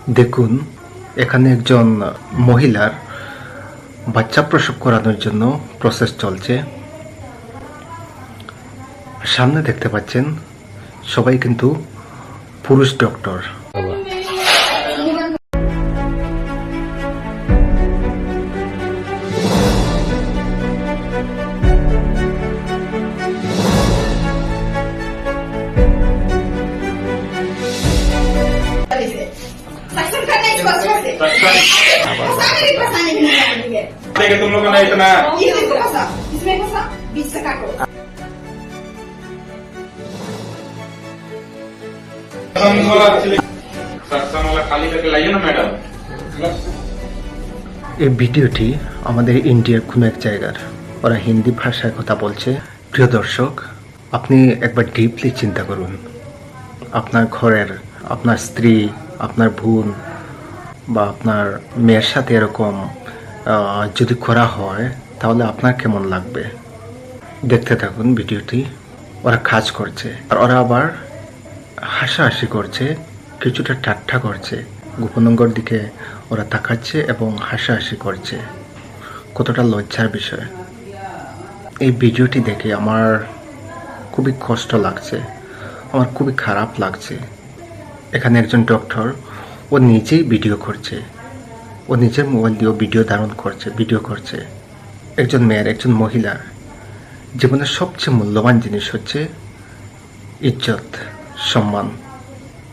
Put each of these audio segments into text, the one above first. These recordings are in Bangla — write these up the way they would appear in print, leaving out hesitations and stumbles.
দেখুন, এখানে একজন মহিলার বাচ্চা প্রসব করানোর জন্য প্রসেস চলছে। সামনে দেখতে পাচ্ছেন সবাই কিন্তু পুরুষ ডক্টর। सक्सेस करना इसको अच्छे से फंसा फंसाने के लिए देखिए तुम लोगों ने इतना ये देखो फंसा इसमें फंसा बीच से काटो सत्संग वाला खाली करके लाइए ना मैडम। এই ভিডিওটি আমাদের ইন্ডিয়ার কোনো এক জায়গার, ওরা হিন্দি ভাষায় কথা বলছে। প্রিয় দর্শক, আপনি একবার ডিপলি চিন্তা করুন, আপনার ঘরের আপনার স্ত্রী, আপনার বোন বা আপনার মেয়ের সাথে এরকম যদি করা হয় তাহলে আপনার কেমন লাগবে। দেখতে থাকুন ভিডিওটি। ওরা কাজ করছে আর ওরা আবার হাসাহাসি করছে, কিছুটা ঠাট্টা করছে, গোপনাঙ্গর দিকে ওরা তাকাচ্ছে এবং হাসাহাসি করছে। কতটা লজ্জার বিষয়। এই ভিডিওটি দেখে আমার খুবই কষ্ট লাগছে, আমার খুবই খারাপ লাগছে। এখানে একজন ডক্টর, ও নিজেই ভিডিও করছে, ও নিজের মোবাইল দিয়েও ভিডিও করছে। একজন মেয়ের, একজন মহিলার জীবনের সবচেয়ে মূল্যবান জিনিস হচ্ছে ইজ্জত, সম্মান।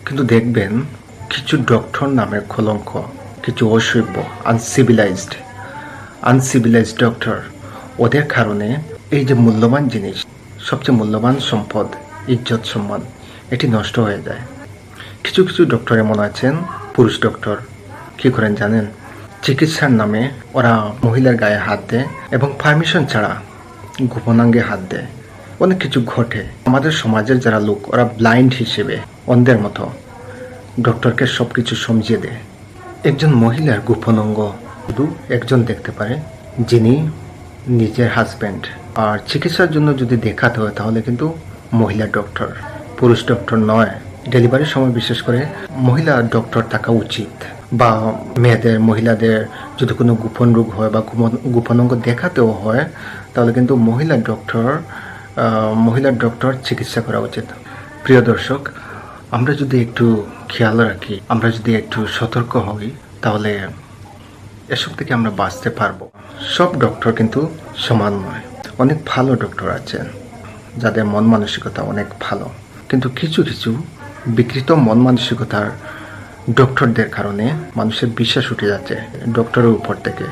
কিন্তু দেখবেন কিছু ডক্টর নামের কলঙ্ক, কিছু অসভ্য, আনসিভিলাইজড ডক্টর, ওদের কারণে এই যে মূল্যবান জিনিস, সবচেয়ে মূল্যবান সম্পদ ইজ্জত, সম্মান, এটি নষ্ট হয়ে যায়। কিছু কিছু ডক্টর এমন আছেন, পুরুষ ডক্টর, কি করেন জানেন? চিকিৎসার নামে ওরা মহিলার গায়ে হাত দেয় এবং পারমিশন ছাড়া গোপনাঙ্গে হাত দেয়। অনেক কিছু ঘটে। আমাদের সমাজের যারা লোক, ওরা ব্লাইন্ড হিসেবে, অন্ধের মতো ডক্টরকে সব কিছু সমঝিয়ে দেয়। একজন মহিলার গোপনাঙ্গ শুধু একজন দেখতে পারে, যিনি নিজের হাজব্যান্ড। আর চিকিৎসার জন্য যদি দেখাতে হয় তাহলে কিন্তু মহিলা ডক্টর, পুরুষ ডক্টর নয়। ডেলিভারির সময় বিশেষ করে মহিলা ডক্টর থাকা উচিত। বা মহিলাদের যদি কোনো গোপন রোগ হয় বা গোপনাঙ্গ দেখাতেও হয় তাহলে কিন্তু মহিলা ডক্টর চিকিৎসা করা উচিত। প্রিয় দর্শক, আমরা যদি একটু খেয়াল রাখি, আমরা যদি একটু সতর্ক হই, তাহলে এসব থেকে আমরা বাঁচতে পারবো। সব ডক্টর কিন্তু সমান নয়। অনেক ভালো ডক্টর আছেন যাদের মন মানসিকতা অনেক ভালো, কিন্তু কিছু কিছু বিকৃত মন মানসিকতার ডক্টরদের কারণে মানুষের বিশ্বাস উঠে যাচ্ছে ডক্টরের উপর থেকে।